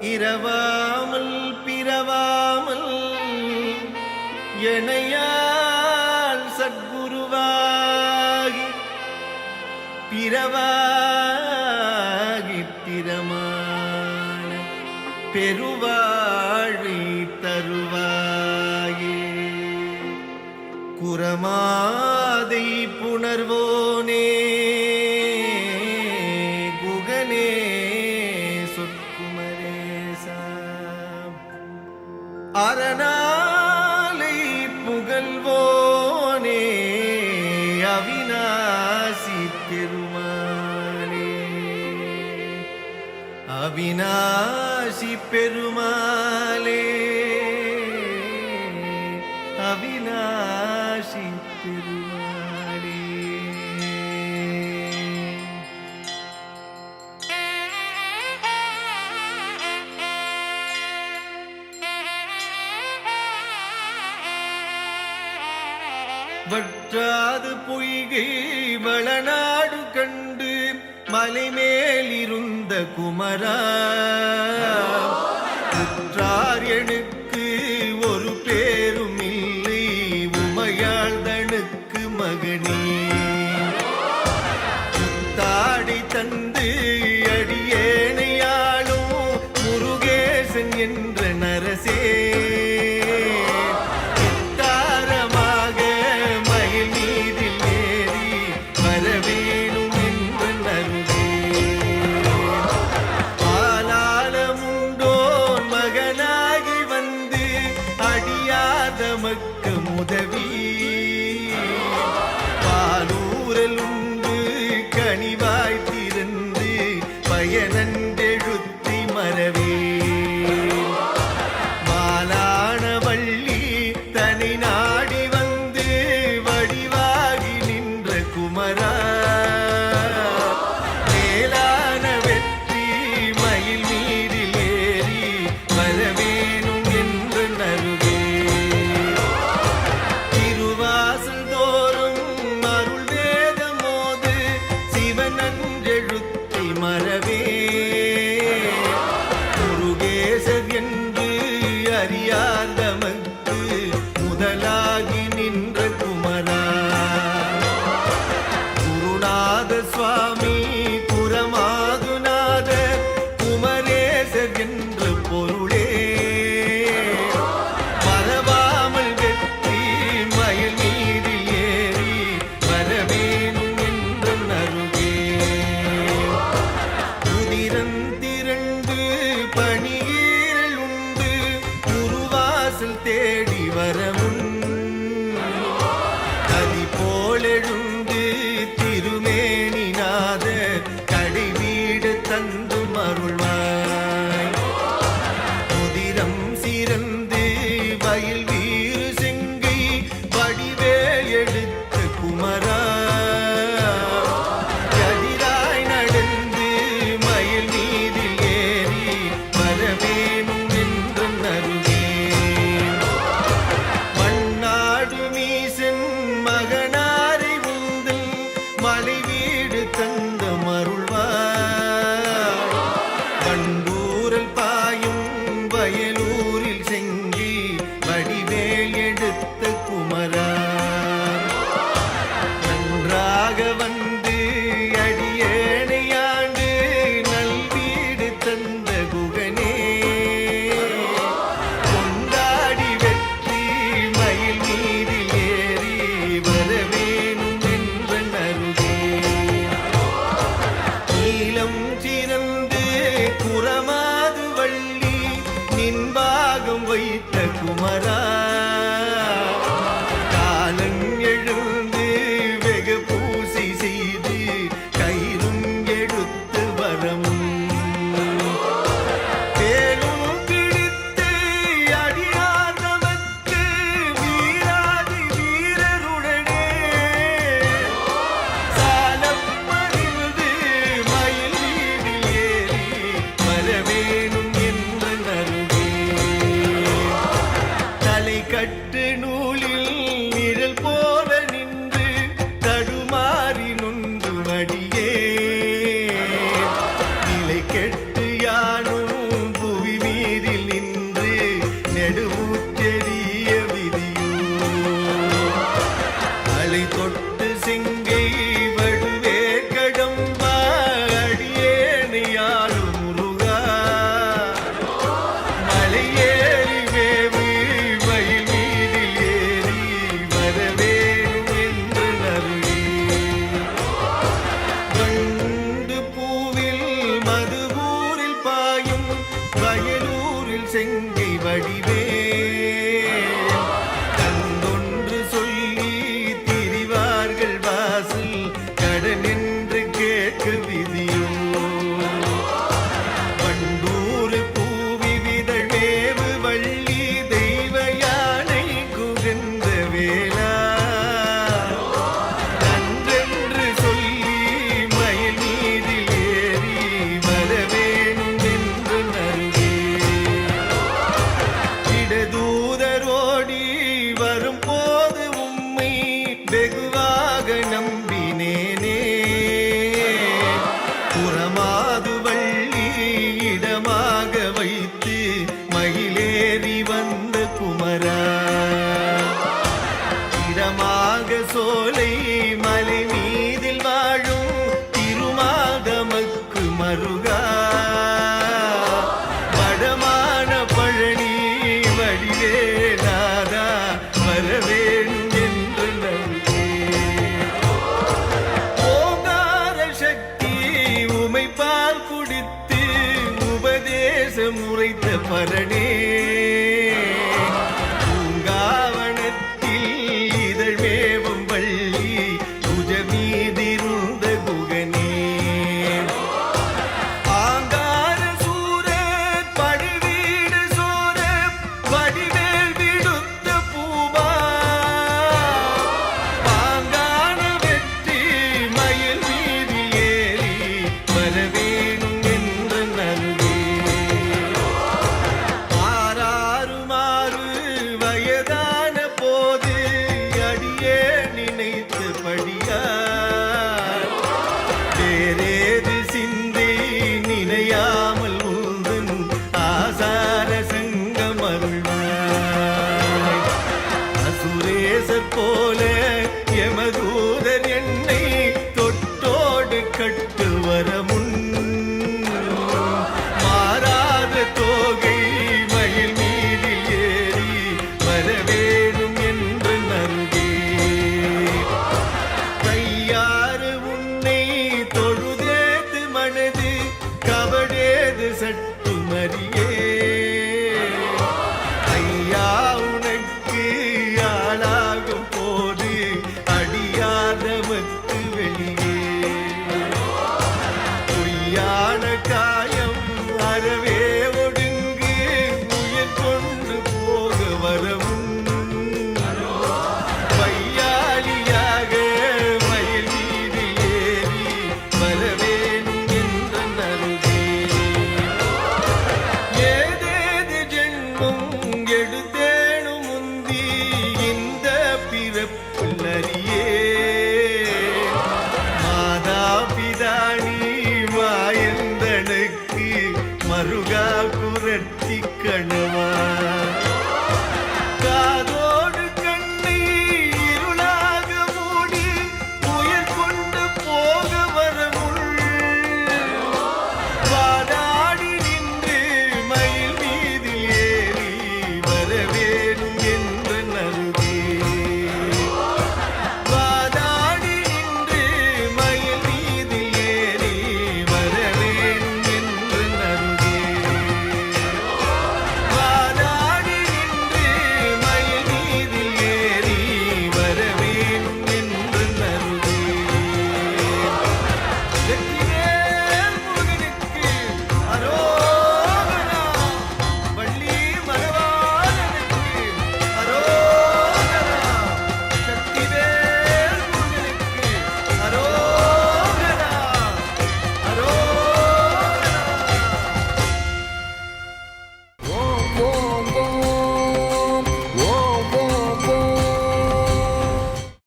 இரவாமல் பிறவாமல் எனையால் சத்குருவாகி பிறவாகி பிரமான பெருவாழி தருவாயே. குரமாதை புணர்வோனே குகனே சொற்குமரேசா அரணாலை புகழ்வோனே அவிநாசி பெருமாளே. அவிநாசி பெருமாளே அவிநாசி பெருமாளே. வற்றாது பொய்கை வளநாடு கண்டு மலைமேலிருந்த குமரா குற்றார் எனக்கு ஒரு பேரும் இல்லை உமையாழ்தனுக்கு மகனே. தாடி தந்து அடியேனையாளும் முருகேசன் என்ற நரசே வரவேணும் என்று நருகே. பாலாளமுண்டோ செங்கை வடிவே கந்தொன்று சொல்லி திரிவார்கள் வாசல் கடன் என்று கேட்க விதியோ வண்டூர் பூவி விதழ் மேவு வள்ளி தெய்வ யானை குகந்த வேளா நன்றென்று சொல்லி மயில் மீதில் ஏறி வரவேணும் என்று நல்கே இடதூதரோடி வரும் போது உம்மை வெகுவாக நம்பினேனே புறமாது வள்ளி இடமாக வைத்து மயிலேறி வந்த குமரா இடமாக சோலை மலை மீதில் வாழும் திருமாதமக்கு மருகா வடமான பழனி வடிவேலாதா வரவேணும் என்று நல்கே ஓங்கார சக்தி உமைப்பால் குடித்து உபதேசம் உரைத்த பரணே பூங்காவனத்தில் இதழ் மேவும் வள்ளி புஜ மீதிருந்த குகனே ஆங்கார சூர படுவீடு சோர வடிவேல் விடுத்த பூமா பாங்கான வெற்றி மயில் மீதி ஏறி வரவேணும் என்று நல்கே ஆறாறுமாறு வயதான போது அடியே நினைத்தபடியார் வேறேது சிந்தை நினையாமல் உந்தன் ஆசார சங்கம் அருள்வாய் அசுரேசர் போல எமதூதர் என்னை தொட்டோடு கட்டு வர முன் மாறாத தோகை மயில் மீதில் ஏறி வரவேணும் என்று நல்கே கையாறு உன்னை தொழுதேது மனது கவடேது சட்டு மறியே ஐயா உனக்கு ஆளாகும் போது அடியாதமக்கு வெளியே பொய்யான காயம் அறவே ஒடுங்கு உயிர் கொண்டு போக வரவும் வையாளியாக மயில் மீது ஏறி வரவேணும் என்று நல்கே ஏதேது ஜென்மம் எடுத்தேனும் முந்தி இந்த பிறப்பில் அறியே மாதா பிதானி மாயந்தனுக்கு மருகா குரத்தி கணவா